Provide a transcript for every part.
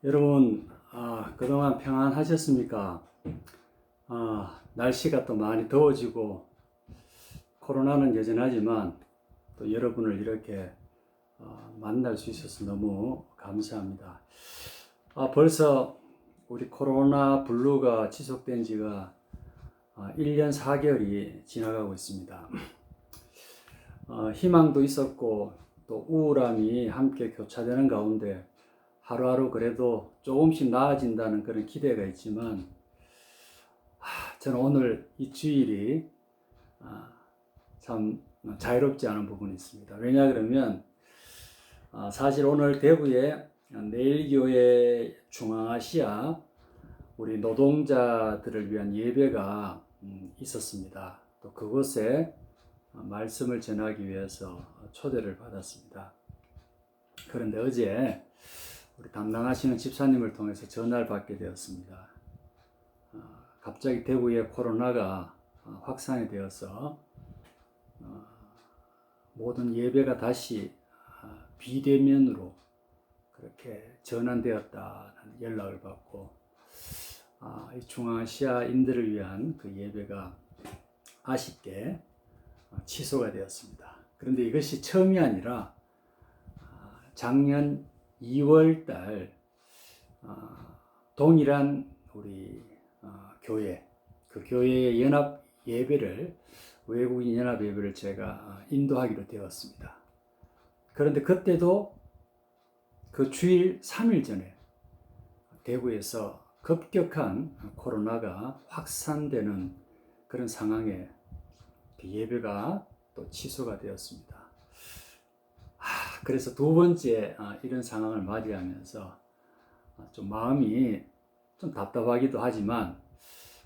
여러분, 그동안 평안하셨습니까? 날씨가 또 많이 더워지고 코로나는 여전하지만 또 여러분을 이렇게 만날 수 있어서 너무 감사합니다. 벌써 우리 코로나 블루가 지속된 지가 1년 4개월이 지나가고 있습니다. 희망도 있었고 또 우울함이 함께 교차되는 가운데 하루하루 그래도 조금씩 나아진다는 그런 기대가 있지만 저는 오늘 이 주일이 참 자유롭지 않은 부분이 있습니다. 왜냐 그러면 사실 오늘 대구에 내일교회 중앙아시아 우리 노동자들을 위한 예배가 있었습니다. 또 그곳에 말씀을 전하기 위해서 초대를 받았습니다. 그런데 어제 우리 담당하시는 집사님을 통해서 전화를 받게 되었습니다. 갑자기 대구에 코로나가 확산이 되어서 모든 예배가 다시 비대면으로 그렇게 전환되었다는 연락을 받고 이 중앙아시아인들을 위한 그 예배가 아쉽게 취소가 되었습니다. 그런데 이것이 처음이 아니라 작년 2월 달 동일한 우리 교회, 그 교회의 연합 예배를 외국인 연합 예배를 제가 인도하기로 되었습니다. 그런데 그때도 그 주일 3일 전에 대구에서 급격한 코로나가 확산되는 그런 상황에 예배가 또 취소가 되었습니다. 그래서 두 번째 이런 상황을 맞이하면서 좀 마음이 좀 답답하기도 하지만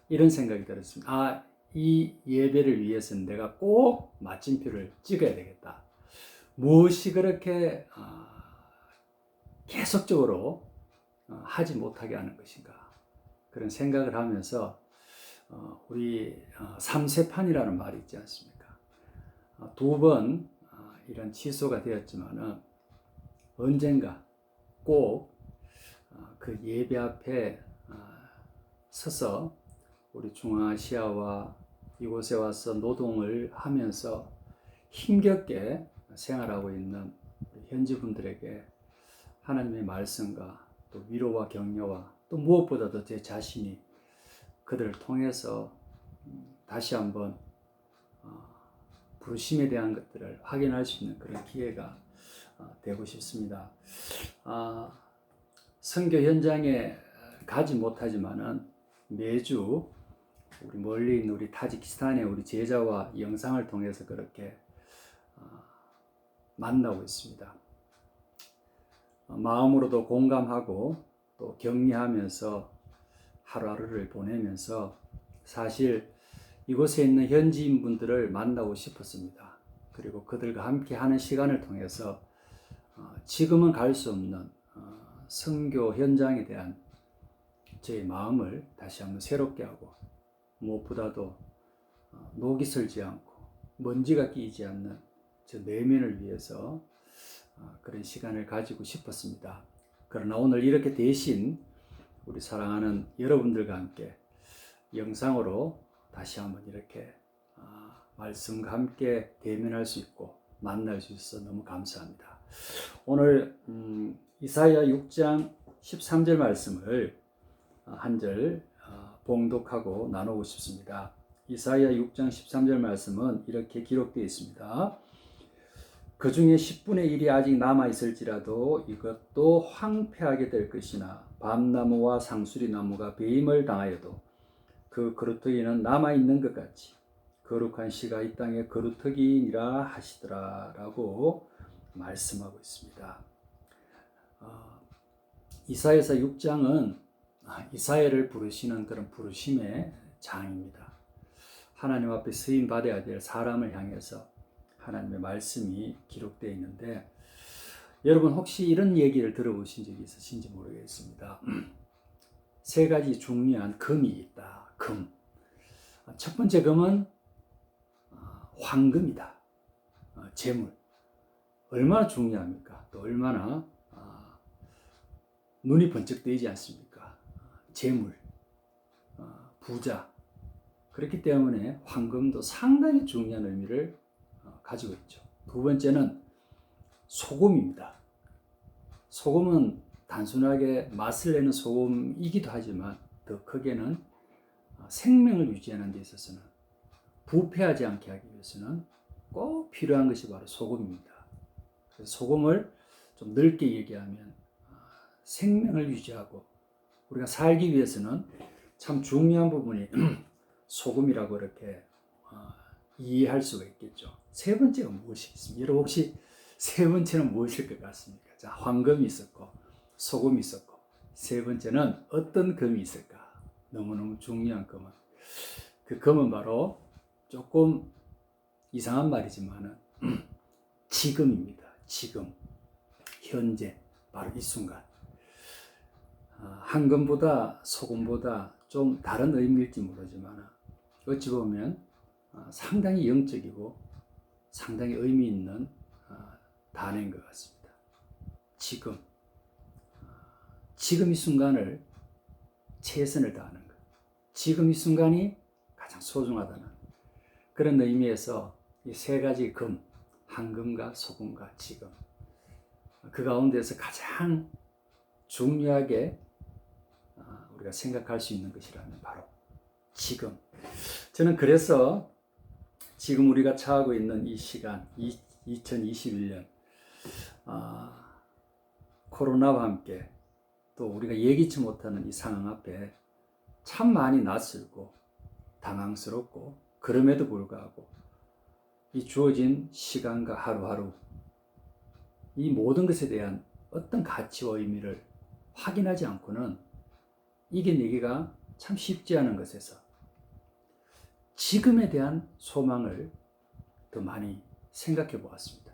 이런 생각이 들었습니다. 이 예배를 위해서는 내가 꼭 마침표를 찍어야 되겠다. 무엇이 그렇게 계속적으로 하지 못하게 하는 것인가. 그런 생각을 하면서 우리 삼세판이라는 말이 있지 않습니까? 두 번 이런 취소가 되었지만은 언젠가 꼭 그 예배 앞에 서서 우리 중앙아시아와 이곳에 와서 노동을 하면서 힘겹게 생활하고 있는 현지 분들에게 하나님의 말씀과 또 위로와 격려와 또 무엇보다도 제 자신이 그들을 통해서 다시 한번 부르심에 대한 것들을 확인할 수 있는 그런 기회가 되고 싶습니다. 선교 현장에 가지 못하지만은 매주 우리 멀리 있는 우리 타지키스탄의 우리 제자와 영상을 통해서 그렇게 만나고 있습니다. 마음으로도 공감하고 또 격려하면서 하루하루를 보내면서 사실 이곳에 있는 현지인 분들을 만나고 싶었습니다. 그리고 그들과 함께 하는 시간을 통해서 지금은 갈 수 없는 선교 현장에 대한 제 마음을 다시 한번 새롭게 하고 무엇보다도 녹이 슬지 않고 먼지가 끼지 않는 저 내면을 위해서 그런 시간을 가지고 싶었습니다. 그러나 오늘 이렇게 대신 우리 사랑하는 여러분들과 함께 영상으로 다시 한번 이렇게 말씀과 함께 대면할 수 있고 만날 수 있어서 너무 감사합니다. 오늘 이사야 6장 13절 말씀을 한 절 봉독하고 나누고 싶습니다. 이사야 6장 13절 말씀은 이렇게 기록되어 있습니다. 그 중에 10분의 1이 아직 남아있을지라도 이것도 황폐하게 될 것이나 밤나무와 상수리나무가 배임을 당하여도 그 그루터기는 남아있는 것 같이 거룩한 씨가 이 땅에 거루터기니라 하시더라 라고 말씀하고 있습니다. 이사야서 6장은 이사야를 부르시는 그런 부르심의 장입니다. 하나님 앞에 쓰임 받아야 될 사람을 향해서 하나님의 말씀이 기록되어 있는데 여러분 혹시 이런 얘기를 들어보신 적이 있으신지 모르겠습니다. 세 가지 중요한 금이 있다. 금. 첫 번째 금은 황금이다. 재물. 얼마나 중요합니까? 또 얼마나 눈이 번쩍 뜨이지 않습니까? 재물, 부자. 그렇기 때문에 황금도 상당히 중요한 의미를 가지고 있죠. 두 번째는 소금입니다. 소금은 단순하게 맛을 내는 소금이기도 하지만 더 크게는 생명을 유지하는 데 있어서는, 부패하지 않게 하기 위해서는 꼭 필요한 것이 바로 소금입니다. 그래서 소금을 좀 넓게 얘기하면 생명을 유지하고 우리가 살기 위해서는 참 중요한 부분이 소금이라고 이렇게 이해할 수가 있겠죠. 세 번째가 무엇이겠습니까? 여러분 혹시 세 번째는 무엇일 것 같습니까? 자, 황금이 있었고 소금이 있었고 세 번째는 어떤 금이 있을까? 너무너무 중요한 금은, 그 금은 바로 조금 이상한 말이지만 지금입니다. 지금, 현재, 바로 이 순간. 황금보다 소금보다 좀 다른 의미일지 모르지만 어찌 보면 상당히 영적이고 상당히 의미 있는 단어인 것 같습니다. 지금, 지금 이 순간을 최선을 다하는 것, 지금 이 순간이 가장 소중하다는 그런 의미에서 이 세 가지 금, 황금과 소금과 지금, 그 가운데서 가장 중요하게 우리가 생각할 수 있는 것이라면 바로 지금. 저는 그래서 지금 우리가 처하고 있는 이 시간, 2021년 코로나와 함께 또 우리가 예기치 못하는 이 상황 앞에 참 많이 낯설고 당황스럽고, 그럼에도 불구하고 이 주어진 시간과 하루하루 이 모든 것에 대한 어떤 가치와 의미를 확인하지 않고는 이겨내기가 참 쉽지 않은 것에서 지금에 대한 소망을 더 많이 생각해 보았습니다.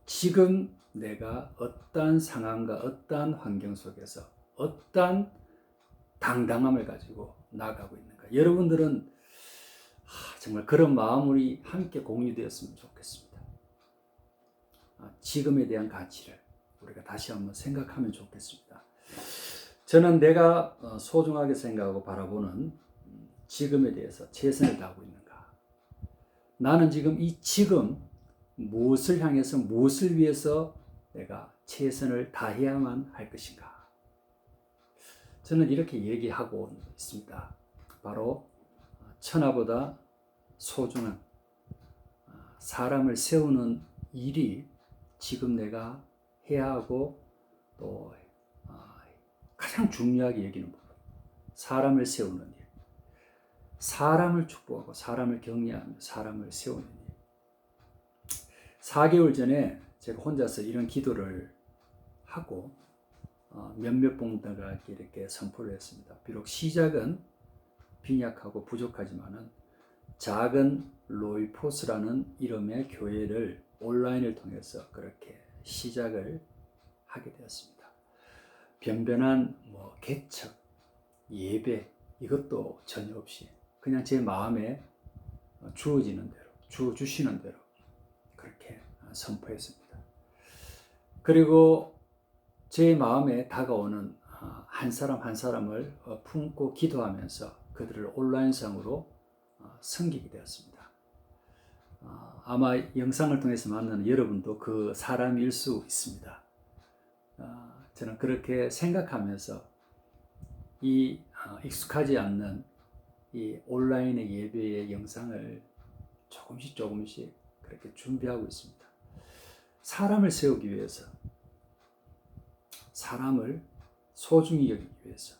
지금 내가 어떠한 상황과 어떠한 환경 속에서 어떠한 당당함을 가지고 나아가고 있는가. 여러분들은 정말 그런 마음이 함께 공유되었으면 좋겠습니다. 지금에 대한 가치를 우리가 다시 한번 생각하면 좋겠습니다. 저는 내가 소중하게 생각하고 바라보는 지금에 대해서 최선을 다하고 있는가. 나는 지금 이 지금 무엇을 향해서 무엇을 위해서 내가 최선을 다해야만 할 것인가. 저는 이렇게 얘기하고 있습니다. 바로 천하보다 소중한 사람을 세우는 일이 지금 내가 해야 하고 또 가장 중요하게 여기는 부분, 사람을 세우는 일, 사람을 축복하고 사람을 격려하며 사람을 세우는 일. 4개월 전에 제가 혼자서 이런 기도를 하고 몇몇 분들과 이렇게 선포를 했습니다. 비록 시작은 빈약하고 부족하지만은 작은 로이포스라는 이름의 교회를 온라인을 통해서 그렇게 시작을 하게 되었습니다. 변변한 개척, 예배 이것도 전혀 없이 그냥 제 마음에 주어지는 대로, 주시는 대로 그렇게 선포했습니다. 그리고 제 마음에 다가오는 한 사람 한 사람을 품고 기도하면서 그들을 온라인상으로 섬기게 되었습니다. 아마 영상을 통해서 만나는 여러분도 그 사람일 수 있습니다. 저는 그렇게 생각하면서 이 익숙하지 않는 이 온라인의 예배의 영상을 조금씩 그렇게 준비하고 있습니다. 사람을 세우기 위해서, 사람을 소중히 여기기 위해서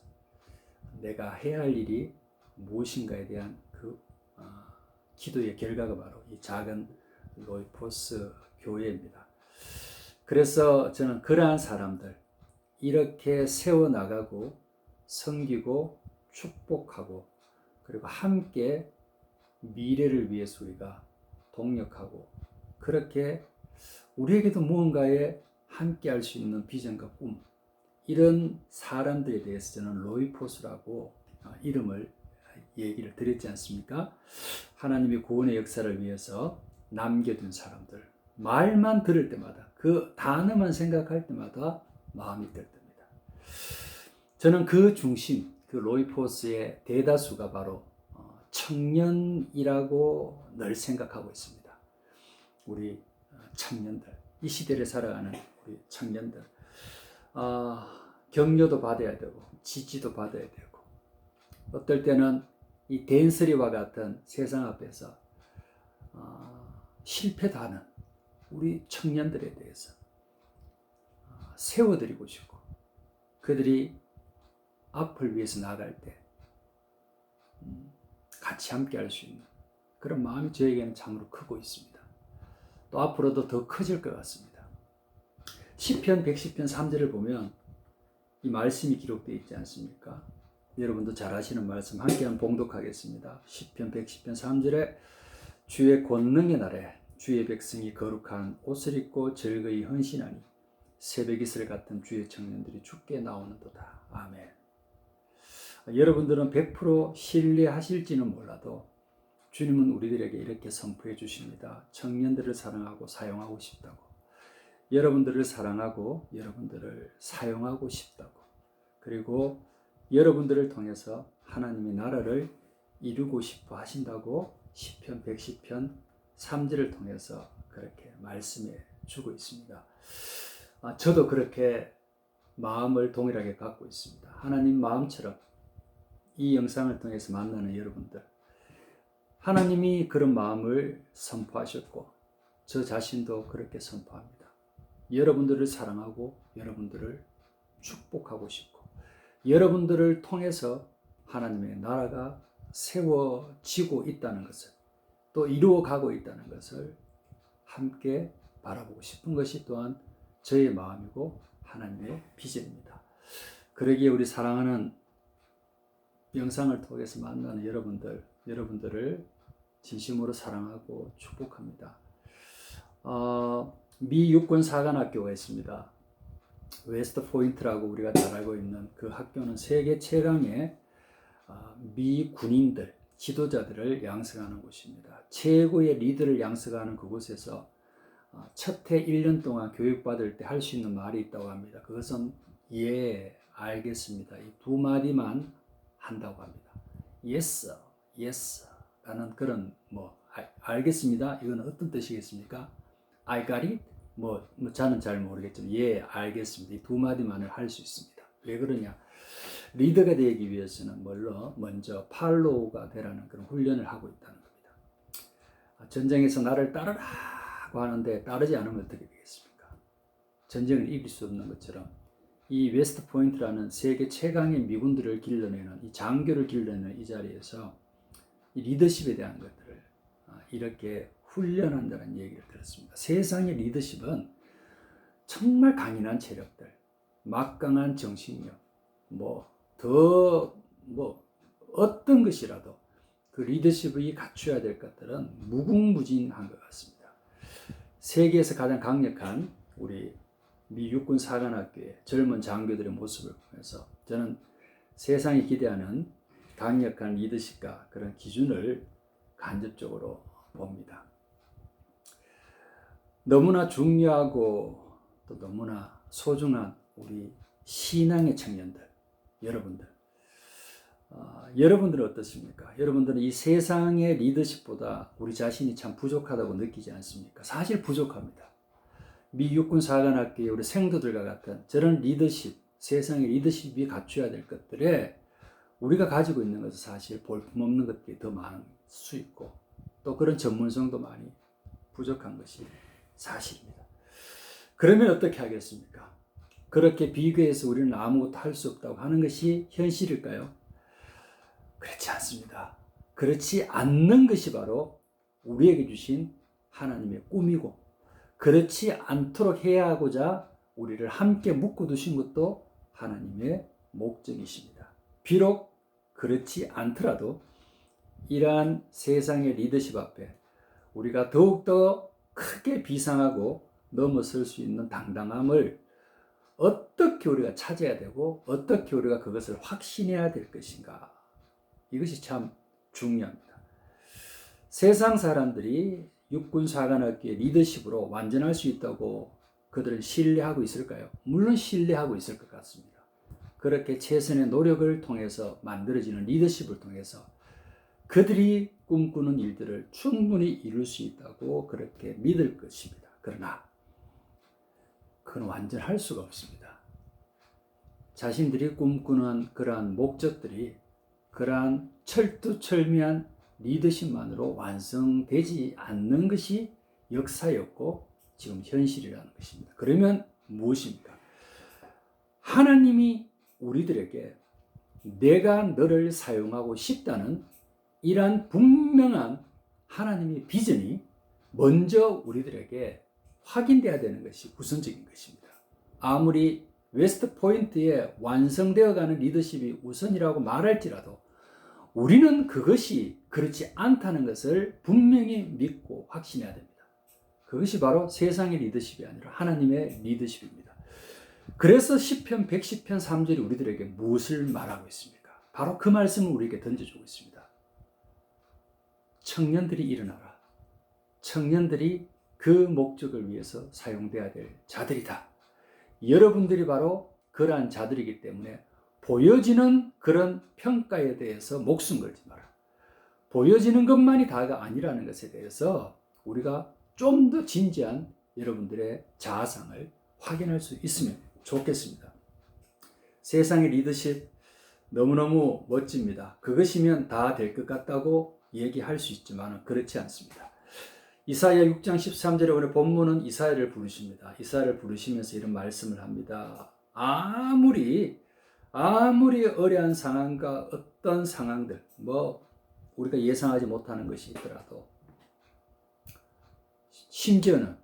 내가 해야 할 일이 무엇인가에 대한 그 기도의 결과가 바로 이 작은 로이포스 교회입니다. 그래서 저는 그러한 사람들 이렇게 세워나가고 섬기고 축복하고 그리고 함께 미래를 위해서 우리가 동력하고 그렇게 우리에게도 무언가에 함께 할 수 있는 비전과 꿈, 이런 사람들에 대해서 저는 로이포스라고 이름을 얘기를 드렸지 않습니까? 하나님의 구원의 역사를 위해서 남겨둔 사람들, 말만 들을 때마다 그 단어만 생각할 때마다 마음이 들듭니다. 저는 그 중심, 그 로이포스의 대다수가 바로 청년이라고 늘 생각하고 있습니다. 우리 청년들, 이 시대를 살아가는 우리 청년들, 격려도 받아야 되고 지지도 받아야 되고, 어떨 때는 이 댄스리와 같은 세상 앞에서 실패도 하는 우리 청년들에 대해서 세워드리고 싶고, 그들이 앞을 위해서 나갈 때 같이 함께 할 수 있는 그런 마음이 저에게는 참으로 크고 있습니다. 또 앞으로도 더 커질 것 같습니다. 시편 110편 3절을 보면 이 말씀이 기록되어 있지 않습니까? 여러분도 잘 아시는 말씀 함께 한번 봉독하겠습니다. 시편 110편 3절에 주의 권능의 날에 주의 백성이 거룩한 옷을 입고 즐거이 헌신하니 새벽 이슬 같은 주의 청년들이 주께 나오는도다. 아멘. 여러분들은 100% 신뢰하실지는 몰라도 주님은 우리들에게 이렇게 선포해 주십니다. 청년들을 사랑하고 사용하고 싶다고. 여러분들을 사랑하고 여러분들을 사용하고 싶다고. 그리고 여러분들을 통해서 하나님의 나라를 이루고 싶어 하신다고 시편 110편 3절을 통해서 그렇게 말씀해 주고 있습니다. 저도 그렇게 마음을 동일하게 갖고 있습니다. 하나님 마음처럼 이 영상을 통해서 만나는 여러분들, 하나님이 그런 마음을 선포하셨고 저 자신도 그렇게 선포합니다. 여러분들을 사랑하고 여러분들을 축복하고 싶고, 여러분들을 통해서 하나님의 나라가 세워지고 있다는 것을, 또 이루어가고 있다는 것을 함께 바라보고 싶은 것이 또한 저의 마음이고 하나님의 비전입니다. 그러기에 우리 사랑하는 영상을 통해서 만나는 여러분들을 진심으로 사랑하고 축복합니다. 미 육군 사관학교가 있습니다. 웨스트 포인트라고 우리가 잘 알고 있는 그 학교는 세계 최강의 미 군인들, 지도자들을 양성하는 곳입니다. 최고의 리더를 양성하는 그곳에서 첫 해 1년 동안 교육받을 때 할 수 있는 말이 있다고 합니다. 그것은 예, 알겠습니다. 이 두 마디만 한다고 합니다. Yes, yes 라는 그런 알겠습니다. 이건 어떤 뜻이겠습니까? I got it? 저는 잘 모르겠지만 예, 알겠습니다. 이 두 마디만을 할 수 있습니다. 왜 그러냐? 리더가 되기 위해서는 먼저 팔로우가 되라는 그런 훈련을 하고 있다는 겁니다. 전쟁에서 나를 따르라고 하는데 따르지 않으면 어떻게 되겠습니까? 전쟁을 이길 수 없는 것처럼 이 웨스트 포인트라는 세계 최강의 미군들을 길러내는, 이 장교를 길러내는 이 자리에서 이 리더십에 대한 것들을 이렇게 훈련한다는 얘기를 들었습니다. 세상의 리더십은 정말 강인한 체력들, 막강한 정신력, 어떤 것이라도 그 리더십이 갖춰야 될 것들은 무궁무진한 것 같습니다. 세계에서 가장 강력한 우리 미 육군 사관학교의 젊은 장교들의 모습을 보면서 저는 세상이 기대하는 강력한 리더십과 그런 기준을 간접적으로 봅니다. 너무나 중요하고 또 너무나 소중한 우리 신앙의 청년들, 여러분들은 어떻습니까? 여러분들은 이 세상의 리더십보다 우리 자신이 참 부족하다고 느끼지 않습니까? 사실 부족합니다. 미 육군 사관학교의 우리 생도들과 같은 저런 리더십, 세상의 리더십이 갖춰야 될 것들에 우리가 가지고 있는 것은 사실 볼품없는 것들이 더 많을 수 있고, 또 그런 전문성도 많이 부족한 것이 사실입니다. 그러면 어떻게 하겠습니까? 그렇게 비교해서 우리는 아무것도 할 수 없다고 하는 것이 현실일까요? 그렇지 않습니다. 그렇지 않는 것이 바로 우리에게 주신 하나님의 꿈이고, 그렇지 않도록 해야 하고자 우리를 함께 묶어두신 것도 하나님의 목적이십니다. 비록 그렇지 않더라도 이러한 세상의 리더십 앞에 우리가 더욱더 크게 비상하고 넘어설 수 있는 당당함을 어떻게 우리가 찾아야 되고 어떻게 우리가 그것을 확신해야 될 것인가, 이것이 참 중요합니다. 세상 사람들이 육군사관학교의 리더십으로 완전할 수 있다고 그들은 신뢰하고 있을까요? 물론 신뢰하고 있을 것 같습니다. 그렇게 최선의 노력을 통해서 만들어지는 리더십을 통해서 그들이 꿈꾸는 일들을 충분히 이룰 수 있다고 그렇게 믿을 것입니다. 그러나 그건 완전할 수가 없습니다. 자신들이 꿈꾸는 그러한 목적들이 그러한 철두철미한 리더십만으로 완성되지 않는 것이 역사였고 지금 현실이라는 것입니다. 그러면 무엇입니까? 하나님이 우리들에게 내가 너를 사용하고 싶다는 이러한 분명한 하나님의 비전이 먼저 우리들에게 확인되어야 되는 것이 우선적인 것입니다. 아무리 웨스트 포인트에 완성되어가는 리더십이 우선이라고 말할지라도 우리는 그것이 그렇지 않다는 것을 분명히 믿고 확신해야 됩니다. 그것이 바로 세상의 리더십이 아니라 하나님의 리더십입니다. 그래서 시편 110편 3절이 우리들에게 무엇을 말하고 있습니까? 바로 그 말씀을 우리에게 던져주고 있습니다. 청년들이 일어나라. 청년들이 그 목적을 위해서 사용돼야 될 자들이다. 여러분들이 바로 그러한 자들이기 때문에 보여지는 그런 평가에 대해서 목숨 걸지 마라. 보여지는 것만이 다가 아니라는 것에 대해서 우리가 좀 더 진지한 여러분들의 자아상을 확인할 수 있으면 좋겠습니다. 세상의 리더십 너무너무 멋집니다. 그것이면 다 될 것 같다고 얘기할 수 있지만 그렇지 않습니다. 이사야 6장 13절에 오늘 본문은 이사야를 부르십니다. 이사야를 부르시면서 이런 말씀을 합니다. 아무리 어려운 상황과 어떤 상황들, 우리가 예상하지 못하는 것이 있더라도, 심지어는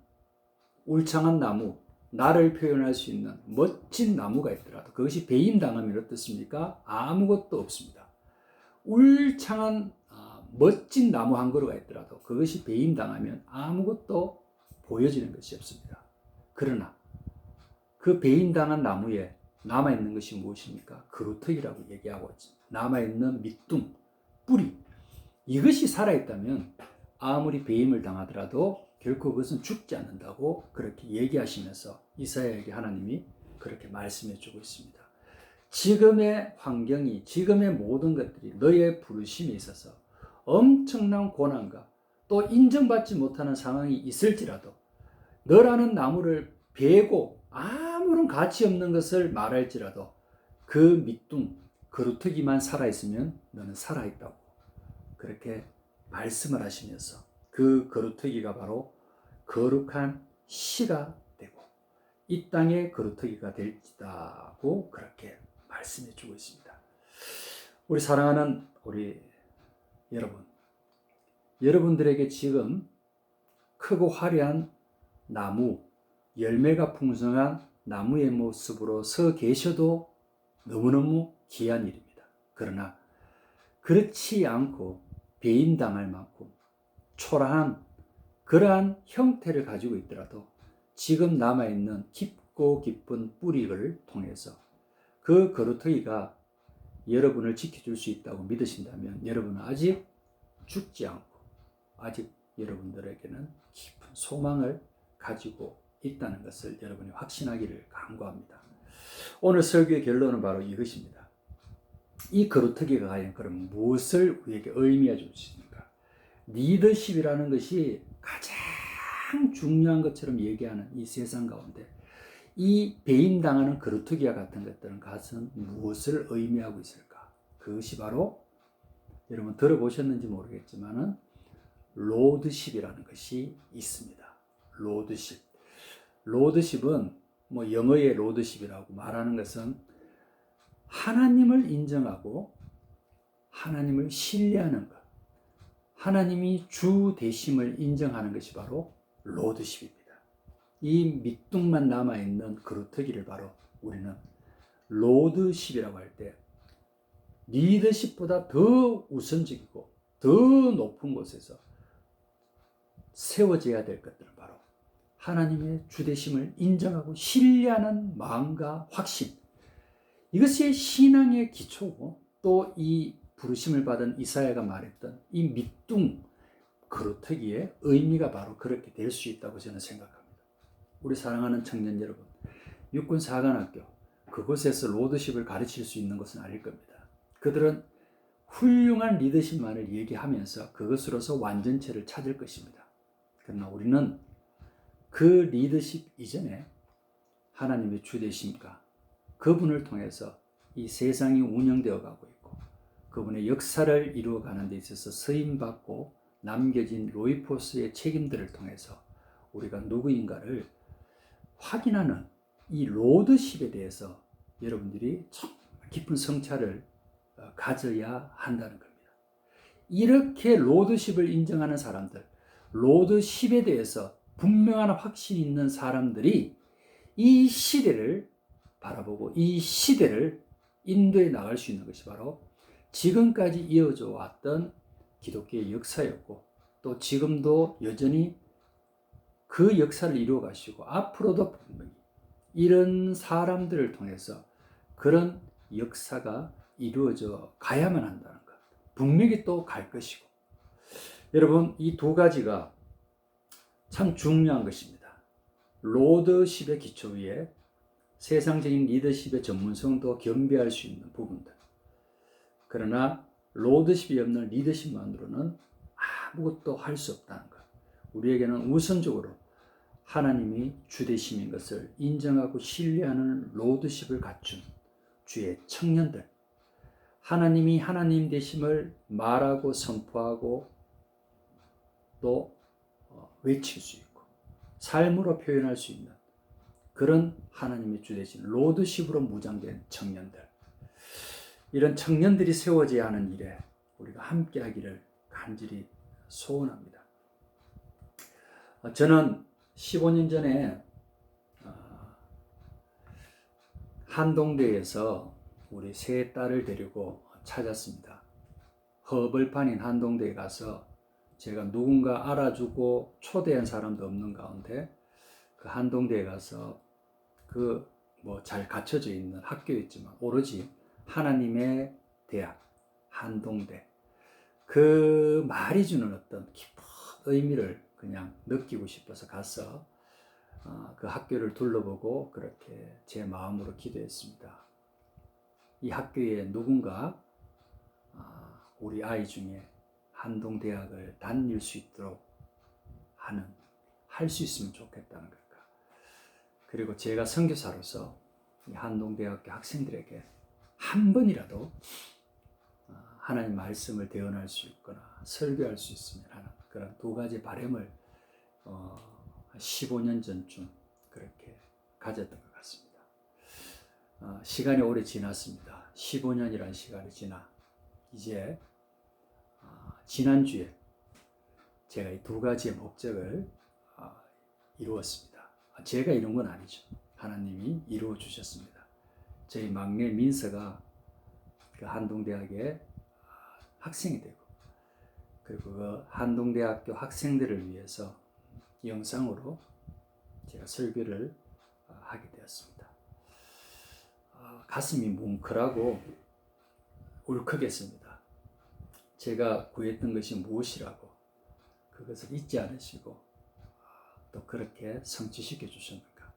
울창한 나무, 나를 표현할 수 있는 멋진 나무가 있더라도 그것이 배임당하면 어떻습니까? 아무것도 없습니다. 울창한 멋진 나무 한 그루가 있더라도 그것이 배임당하면 아무것도 보여지는 것이 없습니다. 그러나 그 배임당한 나무에 남아있는 것이 무엇입니까? 그루터기라고 얘기하고 있죠. 남아있는 밑둥, 뿌리, 이것이 살아있다면 아무리 배임을 당하더라도 결코 그것은 죽지 않는다고 그렇게 얘기하시면서 이사야에게 하나님이 그렇게 말씀해 주고 있습니다. 지금의 환경이, 지금의 모든 것들이 너의 부르심에 있어서 엄청난 고난과 또 인정받지 못하는 상황이 있을지라도 너라는 나무를 베고 아무런 가치 없는 것을 말할지라도 그 밑둥, 그루터기만 살아있으면 너는 살아있다고 그렇게 말씀을 하시면서 그 그루터기가 바로 거룩한 씨가 되고 이 땅의 그루터기가 될지다고 그렇게 말씀해 주고 있습니다. 우리 사랑하는 우리 여러분, 여러분들에게 지금 크고 화려한 나무, 열매가 풍성한 나무의 모습으로 서 계셔도 너무너무 귀한 일입니다. 그러나 그렇지 않고 배임당할 만큼 초라한 그러한 형태를 가지고 있더라도 지금 남아있는 깊고 깊은 뿌리를 통해서 그 그루터기가 여러분을 지켜줄 수 있다고 믿으신다면 여러분은 아직 죽지 않고 아직 여러분들에게는 깊은 소망을 가지고 있다는 것을 여러분이 확신하기를 간구합니다. 오늘 설교의 결론은 바로 이것입니다. 이 그루터기가 과연 그럼 무엇을 우리에게 의미해 주십니까? 리더십이라는 것이 가장 중요한 것처럼 얘기하는 이 세상 가운데 이 배임당하는 그루터기와 같은 것들은 가슴 무엇을 의미하고 있을까? 그것이 바로 여러분 들어보셨는지 모르겠지만은 로드십이라는 것이 있습니다. 로드십은 영어의 로드십이라고 말하는 것은 하나님을 인정하고 하나님을 신뢰하는 것, 하나님이 주 되심을 인정하는 것이 바로 로드십입니다. 이 밑둥만 남아있는 그루터기를 바로 우리는 로드십이라고 할 때 리더십보다 더 우선적이고 더 높은 곳에서 세워져야 될 것들은 바로 하나님의 주되심을 인정하고 신뢰하는 마음과 확신, 이것이 신앙의 기초고 또 이 부르심을 받은 이사야가 말했던 이 밑둥 그루터기의 의미가 바로 그렇게 될 수 있다고 저는 생각합니다. 우리 사랑하는 청년 여러분, 육군사관학교 그곳에서 로드십을 가르칠 수 있는 것은 아닐 겁니다. 그들은 훌륭한 리더십만을 얘기하면서 그것으로서 완전체를 찾을 것입니다. 그러나 우리는 그 리더십 이전에 하나님의 주되심과 그분을 통해서 이 세상이 운영되어 가고 있고 그분의 역사를 이루어가는 데 있어서 쓰임받고 남겨진 로이포스의 책임들을 통해서 우리가 누구인가를 확인하는 이 로드십에 대해서 여러분들이 정말 깊은 성찰을 가져야 한다는 겁니다. 이렇게 로드십을 인정하는 사람들, 로드십에 대해서 분명한 확신이 있는 사람들이 이 시대를 바라보고 이 시대를 인도해 나갈 수 있는 것이 바로 지금까지 이어져 왔던 기독교의 역사였고 또 지금도 여전히 그 역사를 이루어 가시고 앞으로도 분명히 이런 사람들을 통해서 그런 역사가 이루어져 가야만 한다는 것. 분명히 또 갈 것이고. 여러분, 이 두 가지가 참 중요한 것입니다. 로드십의 기초 위에 세상적인 리더십의 전문성도 겸비할 수 있는 부분들. 그러나 로드십이 없는 리더십만으로는 아무것도 할 수 없다는 것. 우리에게는 우선적으로 하나님이 주되심인 것을 인정하고 신뢰하는 로드십을 갖춘 주의 청년들, 하나님이 하나님 되심을 말하고 선포하고 또 외칠 수 있고 삶으로 표현할 수 있는 그런 하나님의 주되신 로드십으로 무장된 청년들, 이런 청년들이 세워져야 하는 일에 우리가 함께 하기를 간절히 소원합니다. 저는 15년 전에 한동대에서 우리 세 딸을 데리고 찾았습니다. 허벌판인 한동대에 가서 제가 누군가 알아주고 초대한 사람도 없는 가운데 그 한동대에 가서 그 잘 갖춰져 있는 학교였지만 오로지 하나님의 대학 한동대, 그 말이 주는 어떤 깊은 의미를 그냥 느끼고 싶어서 가서 그 학교를 둘러보고 그렇게 제 마음으로 기도했습니다. 이 학교에 누군가 우리 아이 중에 한동대학을 다닐 수 있도록 할 수 있으면 좋겠다는 걸까. 그리고 제가 선교사로서 이 한동대학교 학생들에게 한 번이라도 하나님 말씀을 대언할 수 있거나 설교할 수 있으면 하는 그런 두 가지 바람을 15년 전쯤 그렇게 가졌던 것 같습니다. 시간이 오래 지났습니다. 15년이라는 시간이 지나 이제 지난주에 제가 이 두 가지의 목적을 이루었습니다. 제가 이룬 건 아니죠. 하나님이 이루어 주셨습니다. 저희 막내 민서가 그 한동대학의 학생이 되고 그리고 그 한동대학교 학생들을 위해서 영상으로 제가 설교를 하게 되었습니다. 가슴이 뭉클하고 울컥했습니다. 제가 구했던 것이 무엇이라고 그것을 잊지 않으시고 또 그렇게 성취시켜 주셨는가.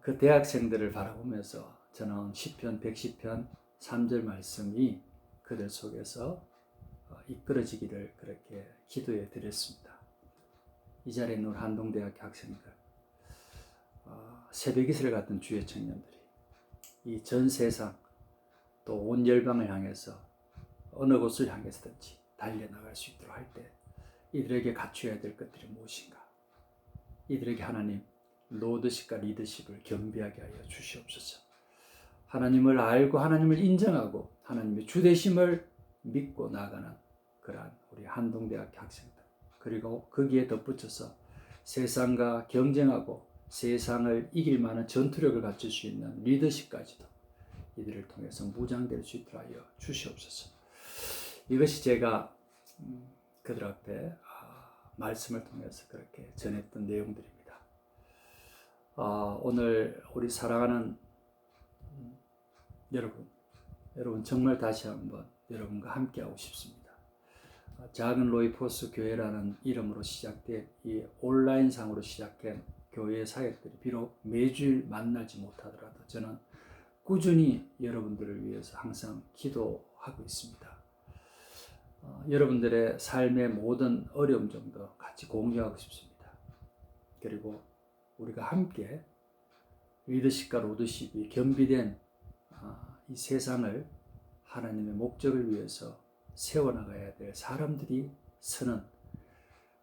그 대학생들을 바라보면서 저는 시편 110편 3절 말씀이 그들 속에서 이끌어지기를 그렇게 기도해 드렸습니다. 이 자리에 있는 한동대학교 학생들, 새벽이슬 같은 주의 청년들이 이 전 세상 또 온 열방을 향해서 어느 곳을 향해서든지 달려나갈 수 있도록 할 때 이들에게 갖춰야 될 것들이 무엇인가? 이들에게 하나님 로드십과 리더십을 겸비하게 하여 주시옵소서. 하나님을 알고 하나님을 인정하고 하나님의 주되심을 믿고 나가는 그러한 우리 한동대학교 학생들, 그리고 거기에 덧붙여서 세상과 경쟁하고 세상을 이길 만한 전투력을 갖출 수 있는 리더십까지도 이들을 통해서 무장될 수 있도록 하여 주시옵소서. 이것이 제가 그들 앞에 말씀을 통해서 그렇게 전했던 내용들입니다. 오늘 우리 사랑하는 여러분 정말 다시 한번 여러분과 함께하고 싶습니다. 작은 로이포스 교회라는 이름으로 시작된 이 온라인상으로 시작된 교회 사역들이 비록 매주일 만나지 못하더라도 저는 꾸준히 여러분들을 위해서 항상 기도하고 있습니다. 여러분들의 삶의 모든 어려움 정도 같이 공유하고 싶습니다. 그리고 우리가 함께 리더십과 로드십이 겸비된 이 세상을 하나님의 목적을 위해서 세워나가야 될 사람들이 서는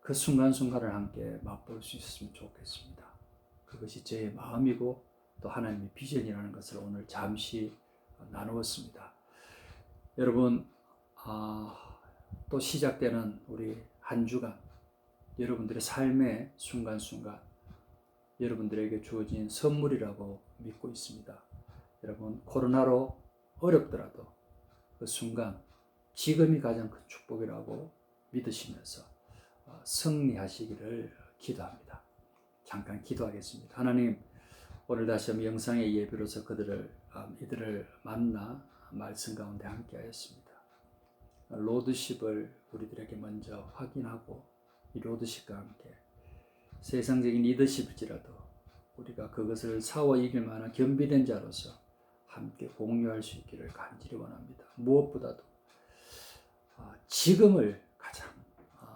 그 순간순간을 함께 맛볼 수 있었으면 좋겠습니다. 그것이 제 마음이고 또 하나님의 비전이라는 것을 오늘 잠시 나누었습니다. 여러분, 또 시작되는 우리 한 주간 여러분들의 삶의 순간순간 여러분들에게 주어진 선물이라고 믿고 있습니다. 여러분, 코로나로 어렵더라도 그 순간 지금이 가장 큰 축복이라고 믿으시면서 승리하시기를 기도합니다. 잠깐 기도하겠습니다. 하나님, 오늘 다시 한번 영상의 예배로서 이들을 만나 말씀 가운데 함께 하였습니다. 로드십을 우리들에게 먼저 확인하고 이 로드십과 함께 세상적인 리더십일지라도 우리가 그것을 싸워 이길 만한 겸비된 자로서 함께 공유할 수 있기를 간절히 원합니다. 무엇보다도 지금을 가장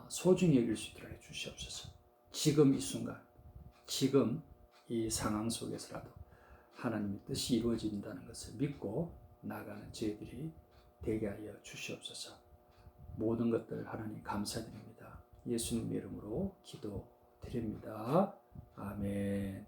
소중히 여길 수 있도록 해주시옵소서. 지금 이 순간, 지금 이 상황 속에서라도 하나님의 뜻이 이루어진다는 것을 믿고 나가는 저희들이 되게 하여 주시옵소서. 모든 것들 하나님 감사드립니다. 예수님 이름으로 기도드립니다. 아멘.